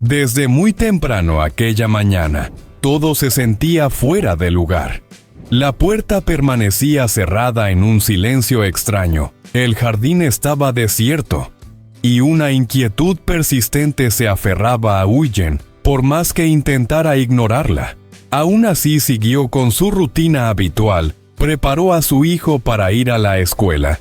Desde muy temprano aquella mañana, todo se sentía fuera de lugar. La puerta permanecía cerrada en un silencio extraño, el jardín estaba desierto, y una inquietud persistente se aferraba a Eugen, por más que intentara ignorarla. Aún así siguió con su rutina habitual, preparó a su hijo para ir a la escuela.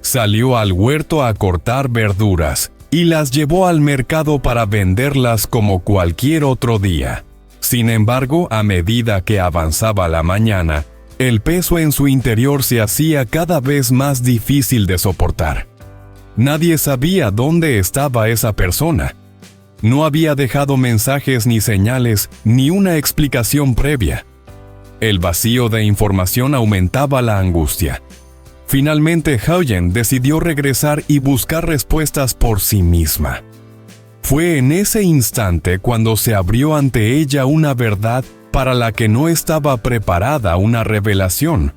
Salió al huerto a cortar verduras, y las llevó al mercado para venderlas como cualquier otro día. Sin embargo, a medida que avanzaba la mañana, el peso en su interior se hacía cada vez más difícil de soportar. Nadie sabía dónde estaba esa persona. No había dejado mensajes ni señales, ni una explicación previa. El vacío de información aumentaba la angustia. Finalmente, Eugen decidió regresar y buscar respuestas por sí misma. Fue en ese instante cuando se abrió ante ella una verdad para la que no estaba preparada, una revelación,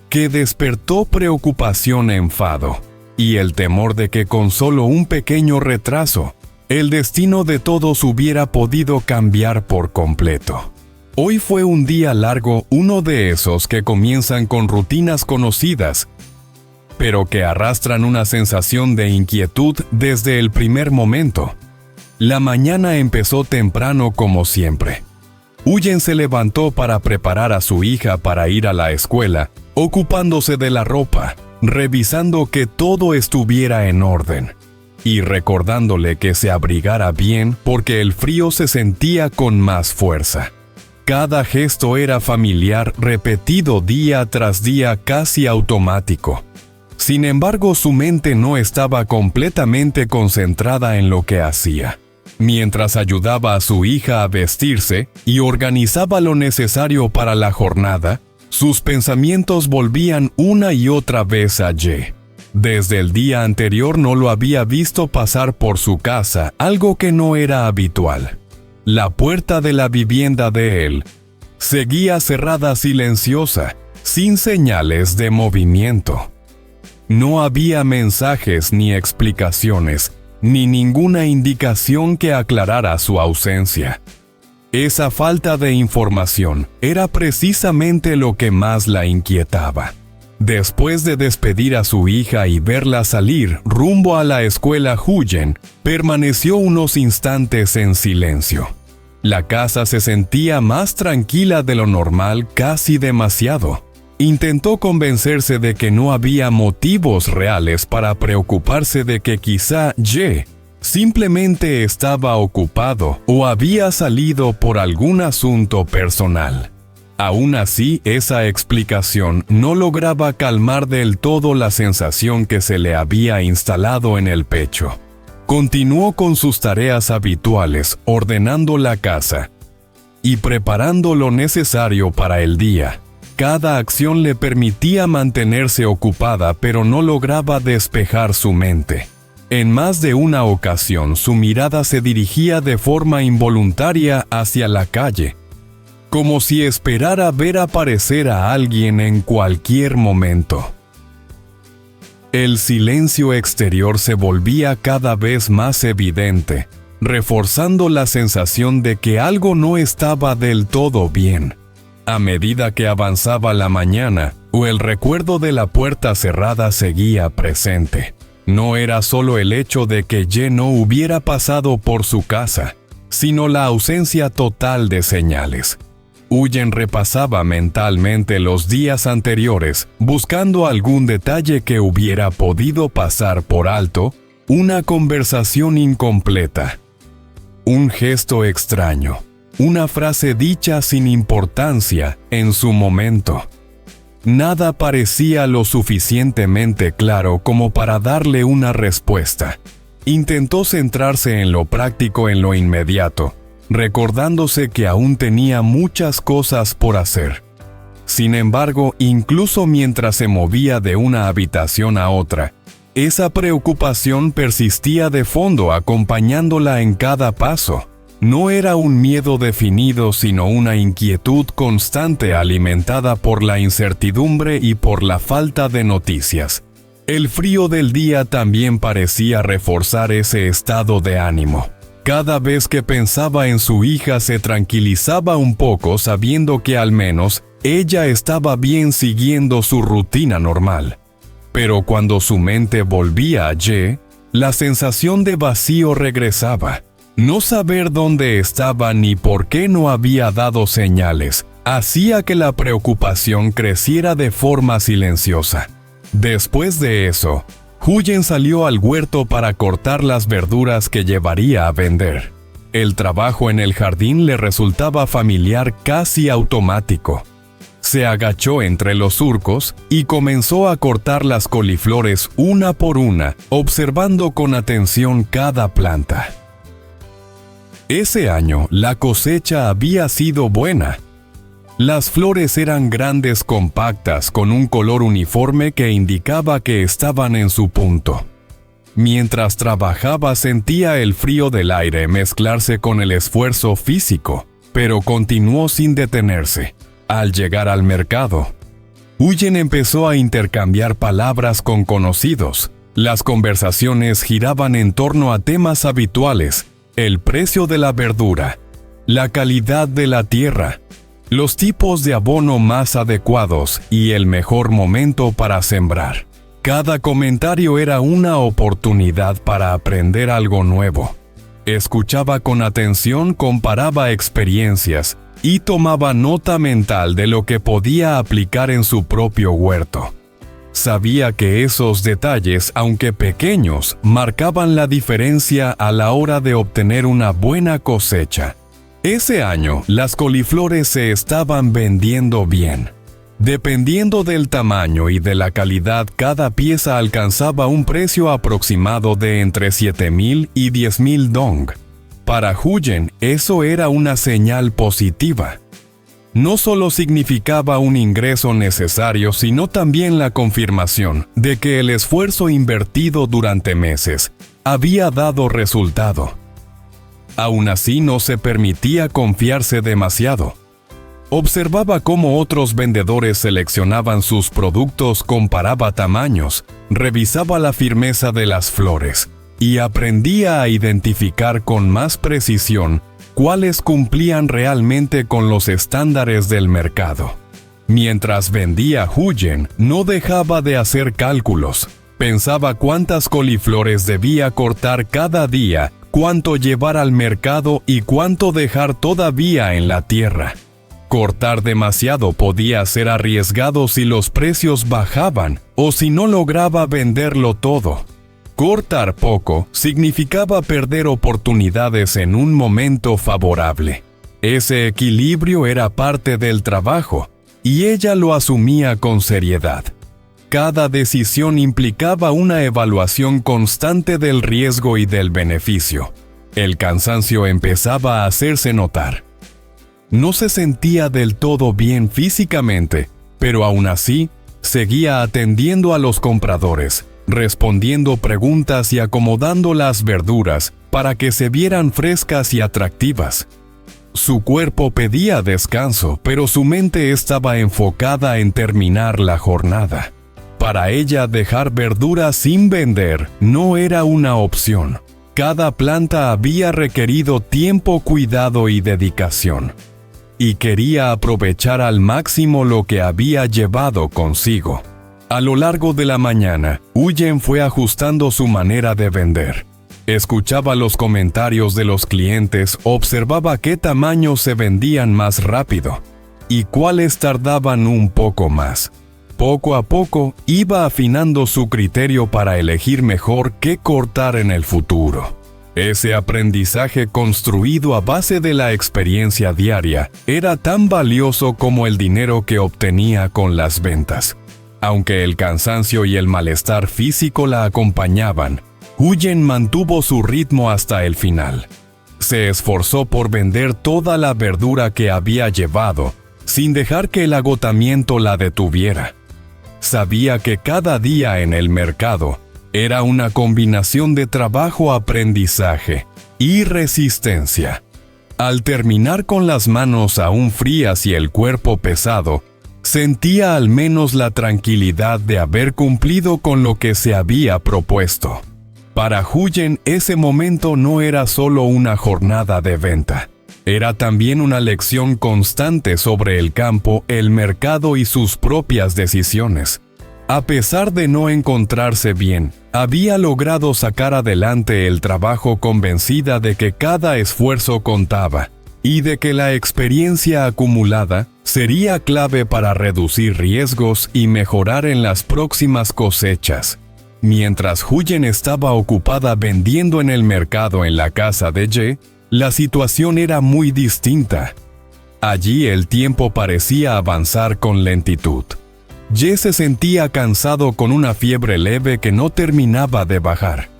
que despertó preocupación, enfado, y el temor de que con solo un pequeño retraso, el destino de todos hubiera podido cambiar por completo. Hoy fue un día largo, uno de esos que comienzan con rutinas conocidas, pero que arrastran una sensación de inquietud desde el primer momento. La mañana empezó temprano como siempre. Eugen se levantó para preparar a su hija para ir a la escuela, ocupándose de la ropa, revisando que todo estuviera en orden, y recordándole que se abrigara bien porque el frío se sentía con más fuerza. Cada gesto era familiar, repetido día tras día, casi automático. Sin embargo, su mente no estaba completamente concentrada en lo que hacía. Mientras ayudaba a su hija a vestirse y organizaba lo necesario para la jornada, sus pensamientos volvían una y otra vez a Ye. Desde el día anterior no lo había visto pasar por su casa, algo que no era habitual. La puerta de la vivienda de él seguía cerrada, silenciosa, sin señales de movimiento. No había mensajes ni explicaciones, ni ninguna indicación que aclarara su ausencia. Esa falta de información era precisamente lo que más la inquietaba. Después de despedir a su hija y verla salir rumbo a la escuela, Eugen permaneció unos instantes en silencio. La casa se sentía más tranquila de lo normal, casi demasiado. Intentó convencerse de que no había motivos reales para preocuparse, de que quizá Ye simplemente estaba ocupado o había salido por algún asunto personal. Aún así, esa explicación no lograba calmar del todo la sensación que se le había instalado en el pecho. Continuó con sus tareas habituales, ordenando la casa y preparando lo necesario para el día. Cada acción le permitía mantenerse ocupada, pero no lograba despejar su mente. En más de una ocasión, su mirada se dirigía de forma involuntaria hacia la calle, como si esperara ver aparecer a alguien en cualquier momento. El silencio exterior se volvía cada vez más evidente, reforzando la sensación de que algo no estaba del todo bien. A medida que avanzaba la mañana, el recuerdo de la puerta cerrada seguía presente. No era solo el hecho de que Ye no hubiera pasado por su casa, sino la ausencia total de señales. Eugen repasaba mentalmente los días anteriores, buscando algún detalle que hubiera podido pasar por alto, una conversación incompleta, un gesto extraño, una frase dicha sin importancia en su momento. Nada parecía lo suficientemente claro como para darle una respuesta. Intentó centrarse en lo práctico, en lo inmediato, recordándose que aún tenía muchas cosas por hacer. Sin embargo, incluso mientras se movía de una habitación a otra, esa preocupación persistía de fondo, acompañándola en cada paso. No era un miedo definido, sino una inquietud constante alimentada por la incertidumbre y por la falta de noticias. El frío del día también parecía reforzar ese estado de ánimo. Cada vez que pensaba en su hija se tranquilizaba un poco sabiendo que al menos ella estaba bien siguiendo su rutina normal. Pero cuando su mente volvía a Ye, la sensación de vacío regresaba. No saber dónde estaba ni por qué no había dado señales hacía que la preocupación creciera de forma silenciosa. Después de eso, Huyen salió al huerto para cortar las verduras que llevaría a vender. El trabajo en el jardín le resultaba familiar, casi automático. Se agachó entre los surcos y comenzó a cortar las coliflores una por una, observando con atención cada planta. Ese año, la cosecha había sido buena. Las flores eran grandes, compactas, con un color uniforme que indicaba que estaban en su punto. Mientras trabajaba sentía el frío del aire mezclarse con el esfuerzo físico, pero continuó sin detenerse. Al llegar al mercado, Huyen empezó a intercambiar palabras con conocidos. Las conversaciones giraban en torno a temas habituales: el precio de la verdura, la calidad de la tierra, los tipos de abono más adecuados y el mejor momento para sembrar. Cada comentario era una oportunidad para aprender algo nuevo. Escuchaba con atención, comparaba experiencias y tomaba nota mental de lo que podía aplicar en su propio huerto. Sabía que esos detalles, aunque pequeños, marcaban la diferencia a la hora de obtener una buena cosecha. Ese año, las coliflores se estaban vendiendo bien. Dependiendo del tamaño y de la calidad, cada pieza alcanzaba un precio aproximado de entre 7,000 y 10,000 dong. Para Huyen, eso era una señal positiva. No solo significaba un ingreso necesario, sino también la confirmación de que el esfuerzo invertido durante meses había dado resultado. Aún así, no se permitía confiarse demasiado. Observaba cómo otros vendedores seleccionaban sus productos, comparaba tamaños, revisaba la firmeza de las flores y aprendía a identificar con más precisión cuáles cumplían realmente con los estándares del mercado. Mientras vendía, Huyen no dejaba de hacer cálculos. Pensaba cuántas coliflores debía cortar cada día, cuánto llevar al mercado y cuánto dejar todavía en la tierra. Cortar demasiado podía ser arriesgado si los precios bajaban o si no lograba venderlo todo. Cortar poco significaba perder oportunidades en un momento favorable. Ese equilibrio era parte del trabajo y ella lo asumía con seriedad. Cada decisión implicaba una evaluación constante del riesgo y del beneficio. El cansancio empezaba a hacerse notar. No se sentía del todo bien físicamente, pero aún así, seguía atendiendo a los compradores, respondiendo preguntas y acomodando las verduras para que se vieran frescas y atractivas. Su cuerpo pedía descanso, pero su mente estaba enfocada en terminar la jornada. Para ella, dejar verduras sin vender no era una opción. Cada planta había requerido tiempo, cuidado y dedicación. Y quería aprovechar al máximo lo que había llevado consigo. A lo largo de la mañana, Huyen fue ajustando su manera de vender. Escuchaba los comentarios de los clientes, observaba qué tamaños se vendían más rápido y cuáles tardaban un poco más. Poco a poco, iba afinando su criterio para elegir mejor qué cortar en el futuro. Ese aprendizaje construido a base de la experiencia diaria era tan valioso como el dinero que obtenía con las ventas. Aunque el cansancio y el malestar físico la acompañaban, Huyen mantuvo su ritmo hasta el final. Se esforzó por vender toda la verdura que había llevado, sin dejar que el agotamiento la detuviera. Sabía que cada día en el mercado era una combinación de trabajo, aprendizaje y resistencia. Al terminar con las manos aún frías y el cuerpo pesado, sentía al menos la tranquilidad de haber cumplido con lo que se había propuesto. Para Huyen, ese momento no era solo una jornada de venta. Era también una lección constante sobre el campo, el mercado y sus propias decisiones. A pesar de no encontrarse bien, había logrado sacar adelante el trabajo convencida de que cada esfuerzo contaba y de que la experiencia acumulada sería clave para reducir riesgos y mejorar en las próximas cosechas. Mientras Huyen estaba ocupada vendiendo en el mercado en la casa de Ye, la situación era muy distinta. Allí el tiempo parecía avanzar con lentitud. Ye se sentía cansado con una fiebre leve que no terminaba de bajar.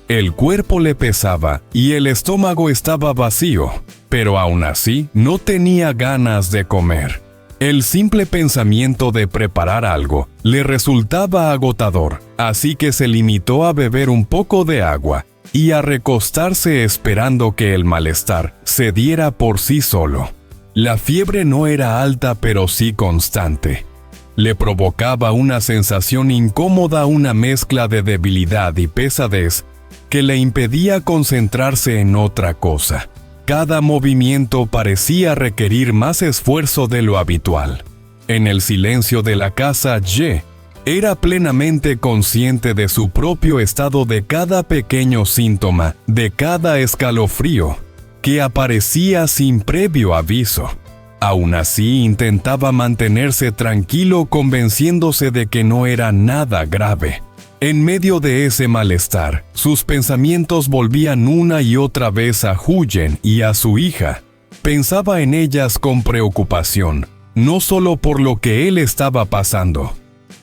El cuerpo le pesaba y el estómago estaba vacío, pero aún así no tenía ganas de comer. El simple pensamiento de preparar algo le resultaba agotador, así que se limitó a beber un poco de agua y a recostarse esperando que el malestar se diera por sí solo. La fiebre no era alta, pero sí constante. Le provocaba una sensación incómoda, una mezcla de debilidad y pesadez que le impedía concentrarse en otra cosa. Cada movimiento parecía requerir más esfuerzo de lo habitual. En el silencio de la casa, Ye era plenamente consciente de su propio estado, de cada pequeño síntoma, de cada escalofrío que aparecía sin previo aviso. Aún así, intentaba mantenerse tranquilo, convenciéndose de que no era nada grave. En medio de ese malestar, sus pensamientos volvían una y otra vez a Huyen y a su hija. Pensaba en ellas con preocupación, no solo por lo que él estaba pasando,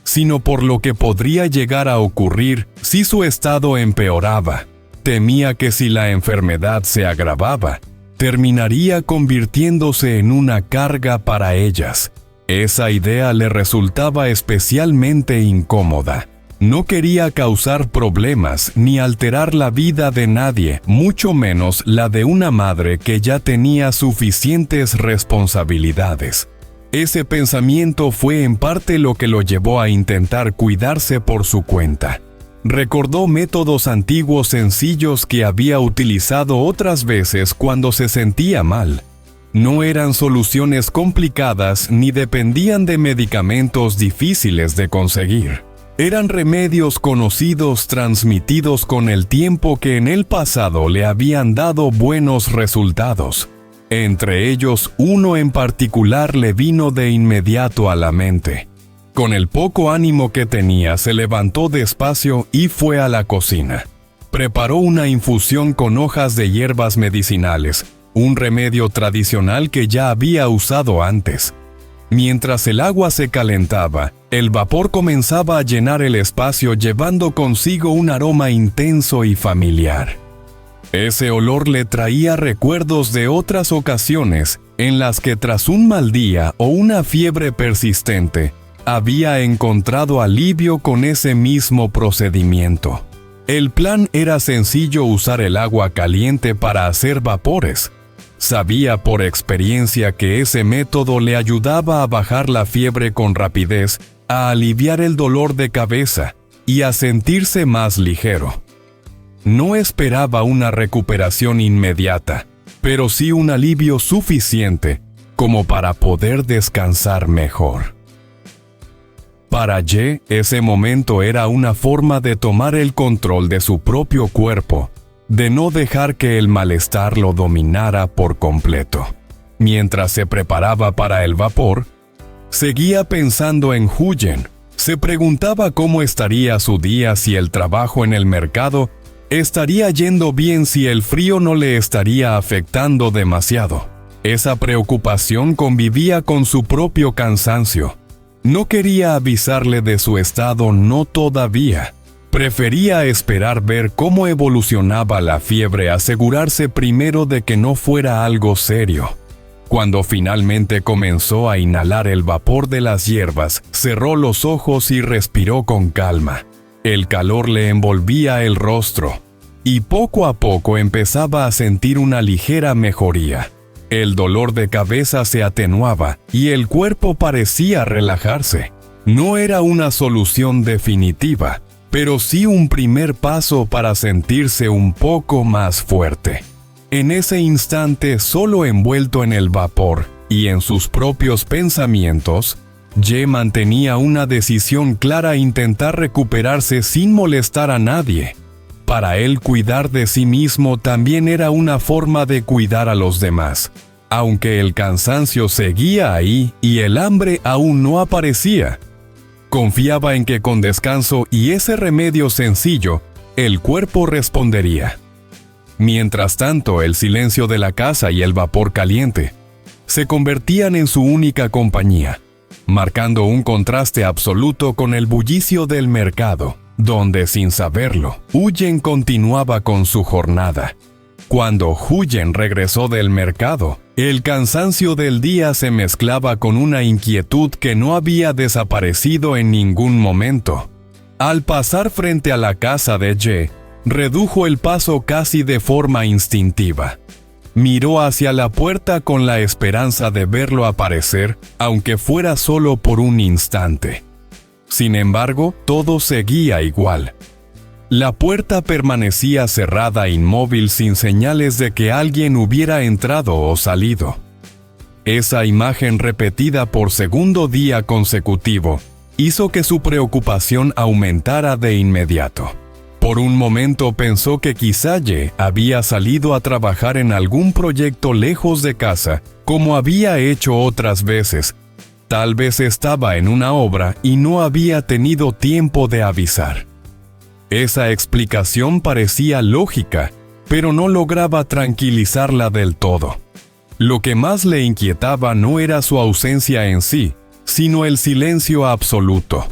sino por lo que podría llegar a ocurrir si su estado empeoraba. Temía que si la enfermedad se agravaba, terminaría convirtiéndose en una carga para ellas. Esa idea le resultaba especialmente incómoda. No quería causar problemas ni alterar la vida de nadie, mucho menos la de una madre que ya tenía suficientes responsabilidades. Ese pensamiento fue en parte lo que lo llevó a intentar cuidarse por su cuenta. Recordó métodos antiguos sencillos que había utilizado otras veces cuando se sentía mal. No eran soluciones complicadas ni dependían de medicamentos difíciles de conseguir. Eran remedios conocidos, transmitidos con el tiempo, que en el pasado le habían dado buenos resultados. Entre ellos, uno en particular le vino de inmediato a la mente. Con el poco ánimo que tenía, se levantó despacio y fue a la cocina. Preparó una infusión con hojas de hierbas medicinales, un remedio tradicional que ya había usado antes. Mientras el agua se calentaba, el vapor comenzaba a llenar el espacio, llevando consigo un aroma intenso y familiar. Ese olor le traía recuerdos de otras ocasiones en las que, tras un mal día o una fiebre persistente, había encontrado alivio con ese mismo procedimiento. El plan era sencillo: usar el agua caliente para hacer vapores. Sabía por experiencia que ese método le ayudaba a bajar la fiebre con rapidez, a aliviar el dolor de cabeza y a sentirse más ligero. No esperaba una recuperación inmediata, pero sí un alivio suficiente como para poder descansar mejor. Para Ye, ese momento era una forma de tomar el control de su propio cuerpo, de no dejar que el malestar lo dominara por completo. Mientras se preparaba para el vapor, seguía pensando en Huyen. Se preguntaba cómo estaría su día, si el trabajo en el mercado estaría yendo bien, si el frío no le estaría afectando demasiado. Esa preocupación convivía con su propio cansancio. No quería avisarle de su estado, no todavía. Prefería esperar ver cómo evolucionaba la fiebre, asegurarse primero de que no fuera algo serio. Cuando finalmente comenzó a inhalar el vapor de las hierbas, cerró los ojos y respiró con calma. El calor le envolvía el rostro, y poco a poco empezaba a sentir una ligera mejoría. El dolor de cabeza se atenuaba y el cuerpo parecía relajarse. No era una solución definitiva, pero sí un primer paso para sentirse un poco más fuerte. En ese instante, solo envuelto en el vapor y en sus propios pensamientos, Ye mantenía una decisión clara: intentar recuperarse sin molestar a nadie. Para él, cuidar de sí mismo también era una forma de cuidar a los demás. Aunque el cansancio seguía ahí y el hambre aún no aparecía, confiaba en que con descanso y ese remedio sencillo, el cuerpo respondería. Mientras tanto, el silencio de la casa y el vapor caliente se convertían en su única compañía, marcando un contraste absoluto con el bullicio del mercado, donde, sin saberlo, Huyen continuaba con su jornada. Cuando Huyen regresó del mercado, el cansancio del día se mezclaba con una inquietud que no había desaparecido en ningún momento. Al pasar frente a la casa de Ye, redujo el paso casi de forma instintiva. Miró hacia la puerta con la esperanza de verlo aparecer, aunque fuera solo por un instante. Sin embargo, todo seguía igual. La puerta permanecía cerrada, inmóvil, sin señales de que alguien hubiera entrado o salido. Esa imagen, repetida por segundo día consecutivo, hizo que su preocupación aumentara de inmediato. Por un momento pensó que quizá Ye había salido a trabajar en algún proyecto lejos de casa, como había hecho otras veces. Tal vez estaba en una obra y no había tenido tiempo de avisar. Esa explicación parecía lógica, pero no lograba tranquilizarla del todo. Lo que más le inquietaba no era su ausencia en sí, sino el silencio absoluto.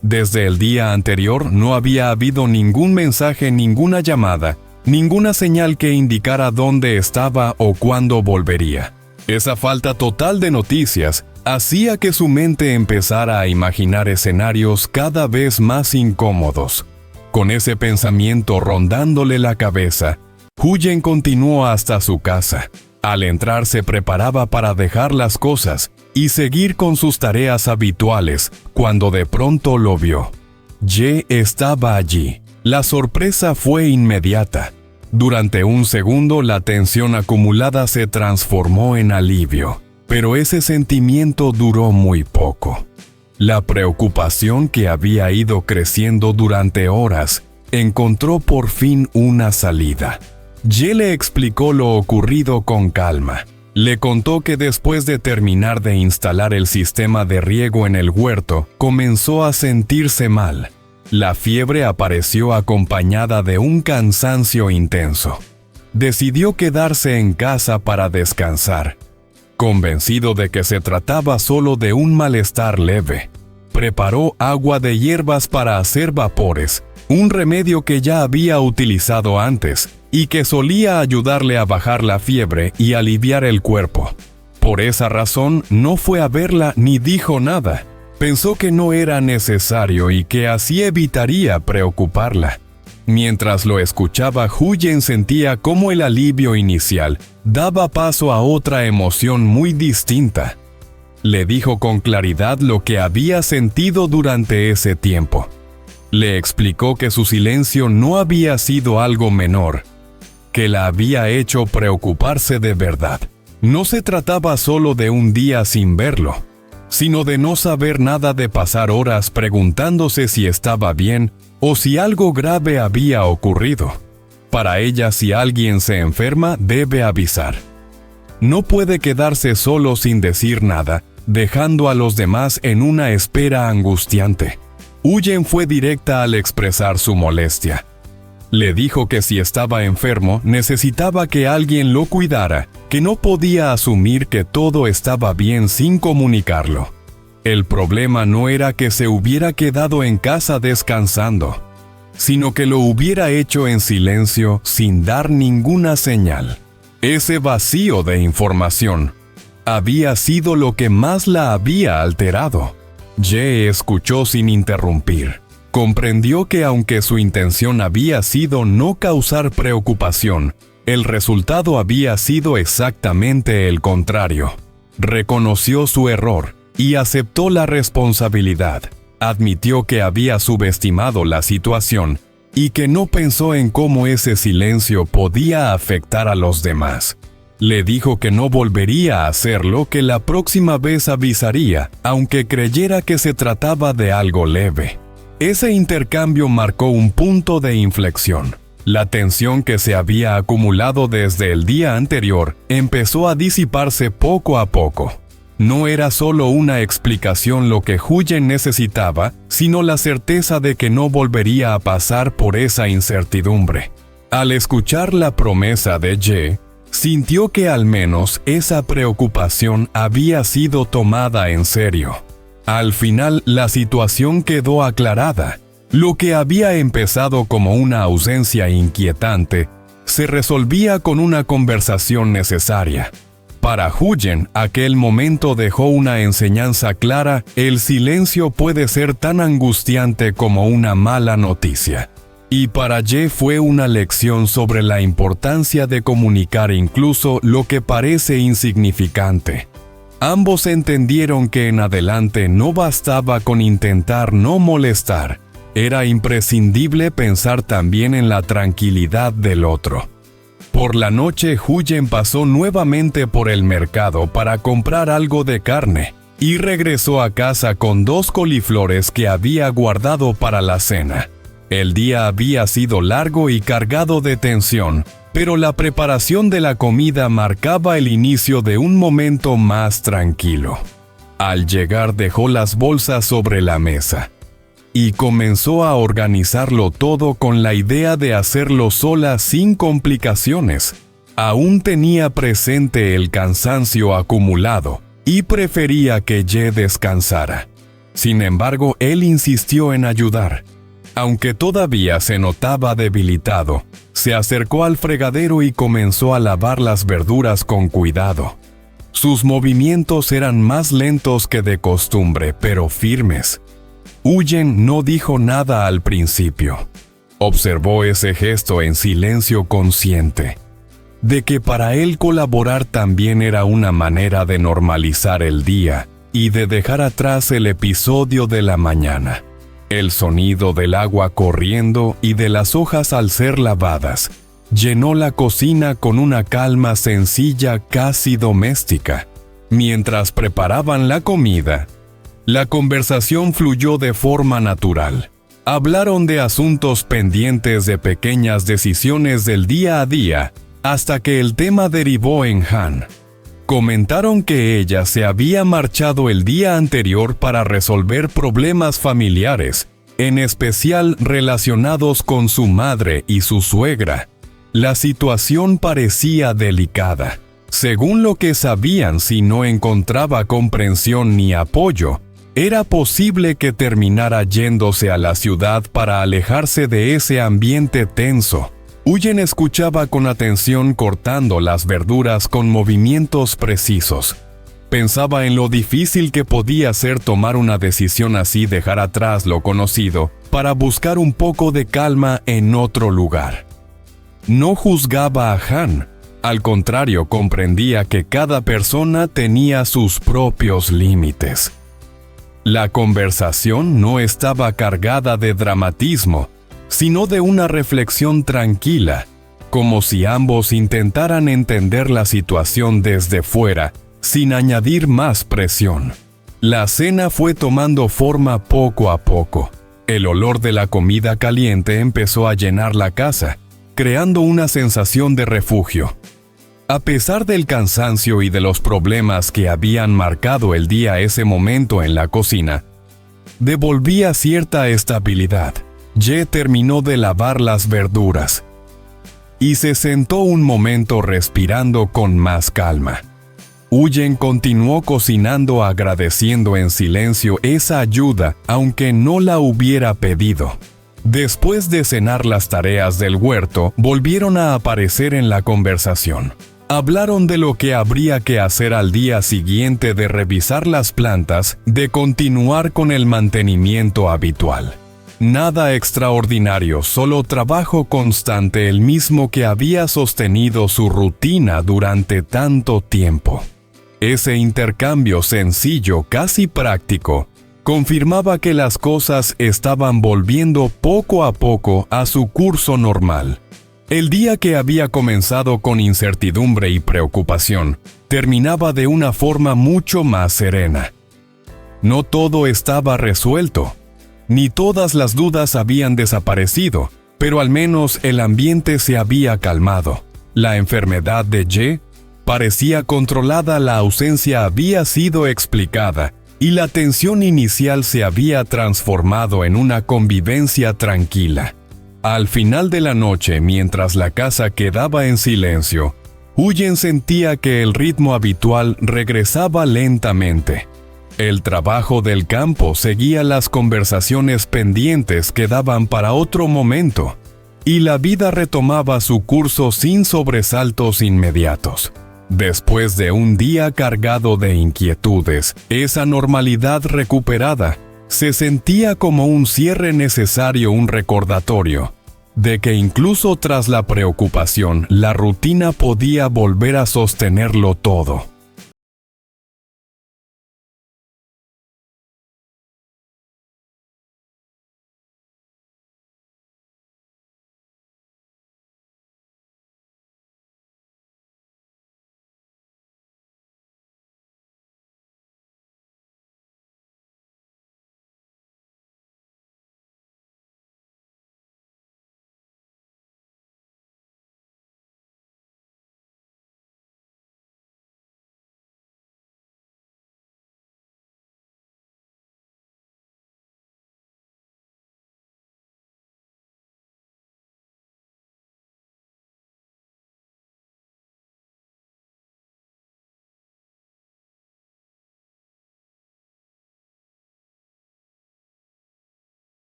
Desde el día anterior no había habido ningún mensaje, ninguna llamada, ninguna señal que indicara dónde estaba o cuándo volvería. Esa falta total de noticias hacía que su mente empezara a imaginar escenarios cada vez más incómodos. Con ese pensamiento rondándole la cabeza, Huyen continuó hasta su casa. Al entrar se preparaba para dejar las cosas y seguir con sus tareas habituales, cuando de pronto lo vio. Ye estaba allí. La sorpresa fue inmediata. Durante un segundo la tensión acumulada se transformó en alivio, pero ese sentimiento duró muy poco. La preocupación, que había ido creciendo durante horas, encontró por fin una salida. Ye le explicó lo ocurrido con calma. Le contó que después de terminar de instalar el sistema de riego en el huerto, comenzó a sentirse mal. La fiebre apareció acompañada de un cansancio intenso. Decidió quedarse en casa para descansar. Convencido de que se trataba solo de un malestar leve, preparó agua de hierbas para hacer vapores, un remedio que ya había utilizado antes y que solía ayudarle a bajar la fiebre y aliviar el cuerpo. Por esa razón no fue a verla ni dijo nada. Pensó que no era necesario y que así evitaría preocuparla. Mientras lo escuchaba, Huyen sentía cómo el alivio inicial daba paso a otra emoción muy distinta. Le dijo con claridad lo que había sentido durante ese tiempo. Le explicó que su silencio no había sido algo menor, que la había hecho preocuparse de verdad. No se trataba solo de un día sin verlo, sino de no saber nada, de pasar horas preguntándose si estaba bien o si algo grave había ocurrido. Para ella, si alguien se enferma, debe avisar. No puede quedarse solo sin decir nada, dejando a los demás en una espera angustiante. Huyen fue directa al expresar su molestia. Le dijo que si estaba enfermo, necesitaba que alguien lo cuidara, que no podía asumir que todo estaba bien sin comunicarlo. El problema no era que se hubiera quedado en casa descansando, sino que lo hubiera hecho en silencio, sin dar ninguna señal. Ese vacío de información había sido lo que más la había alterado. Ye escuchó sin interrumpir. Comprendió que aunque su intención había sido no causar preocupación, el resultado había sido exactamente el contrario. Reconoció su error y aceptó la responsabilidad. admitió que había subestimado la situación y que no pensó en cómo ese silencio podía afectar a los demás. Le dijo que no volvería a hacerlo, que la próxima vez avisaría, aunque creyera que se trataba de algo leve. Ese intercambio marcó un punto de inflexión. La tensión que se había acumulado desde el día anterior empezó a disiparse poco a poco. No era solo una explicación lo que Huyen necesitaba, sino la certeza de que no volvería a pasar por esa incertidumbre. Al escuchar la promesa de Ye, sintió que al menos esa preocupación había sido tomada en serio. Al final, la situación quedó aclarada. Lo que había empezado como una ausencia inquietante, se resolvía con una conversación necesaria. Para Huyen, aquel momento dejó una enseñanza clara: el silencio puede ser tan angustiante como una mala noticia. Y para Ye fue una lección sobre la importancia de comunicar incluso lo que parece insignificante. Ambos entendieron que en adelante no bastaba con intentar no molestar. Era imprescindible pensar también en la tranquilidad del otro. Por la noche, Huyen pasó nuevamente por el mercado para comprar algo de carne y regresó a casa con 2 coliflores que había guardado para la cena. El día había sido largo y cargado de tensión, pero la preparación de la comida marcaba el inicio de un momento más tranquilo. Al llegar, dejó las bolsas sobre la mesa y comenzó a organizarlo todo con la idea de hacerlo sola sin complicaciones. Aún tenía presente el cansancio acumulado y prefería que Ye descansara. Sin embargo, él insistió en ayudar. Aunque todavía se notaba debilitado, se acercó al fregadero y comenzó a lavar las verduras con cuidado. Sus movimientos eran más lentos que de costumbre, pero firmes. Huyen no dijo nada al principio. Observó ese gesto en silencio, consciente de que para él colaborar también era una manera de normalizar el día y de dejar atrás el episodio de la mañana. El sonido del agua corriendo y de las hojas al ser lavadas llenó la cocina con una calma sencilla, casi doméstica. Mientras preparaban la comida, la conversación fluyó de forma natural. Hablaron de asuntos pendientes, de pequeñas decisiones del día a día, hasta que el tema derivó en Han. Comentaron que ella se había marchado el día anterior para resolver problemas familiares, en especial relacionados con su madre y su suegra. La situación parecía delicada. Según lo que sabían, si no encontraba comprensión ni apoyo, era posible que terminara yéndose a la ciudad para alejarse de ese ambiente tenso. Huyen escuchaba con atención, cortando las verduras con movimientos precisos. Pensaba en lo difícil que podía ser tomar una decisión así, dejar atrás lo conocido, para buscar un poco de calma en otro lugar. No juzgaba a Han. Al contrario, comprendía que cada persona tenía sus propios límites. La conversación no estaba cargada de dramatismo, sino de una reflexión tranquila, como si ambos intentaran entender la situación desde fuera, sin añadir más presión. La cena fue tomando forma poco a poco. El olor de la comida caliente empezó a llenar la casa, creando una sensación de refugio. A pesar del cansancio y de los problemas que habían marcado el día, ese momento en la cocina devolvía cierta estabilidad. Ye terminó de lavar las verduras y se sentó un momento respirando con más calma. Huyen continuó cocinando, agradeciendo en silencio esa ayuda, aunque no la hubiera pedido. Después de cenar, las tareas del huerto volvieron a aparecer en la conversación. Hablaron de lo que habría que hacer al día siguiente, de revisar las plantas, de continuar con el mantenimiento habitual. Nada extraordinario, solo trabajo constante, el mismo que había sostenido su rutina durante tanto tiempo. Ese intercambio sencillo, casi práctico, confirmaba que las cosas estaban volviendo poco a poco a su curso normal. El día que había comenzado con incertidumbre y preocupación, terminaba de una forma mucho más serena. No todo estaba resuelto, ni todas las dudas habían desaparecido, pero al menos el ambiente se había calmado. La enfermedad de Ye parecía controlada, la ausencia había sido explicada, y la tensión inicial se había transformado en una convivencia tranquila. Al final de la noche, mientras la casa quedaba en silencio, Huyen sentía que el ritmo habitual regresaba lentamente. El trabajo del campo seguía, las conversaciones pendientes quedaban para otro momento, y la vida retomaba su curso sin sobresaltos inmediatos. Después de un día cargado de inquietudes, esa normalidad recuperada se sentía como un cierre necesario, un recordatorio de que incluso tras la preocupación, la rutina podía volver a sostenerlo todo.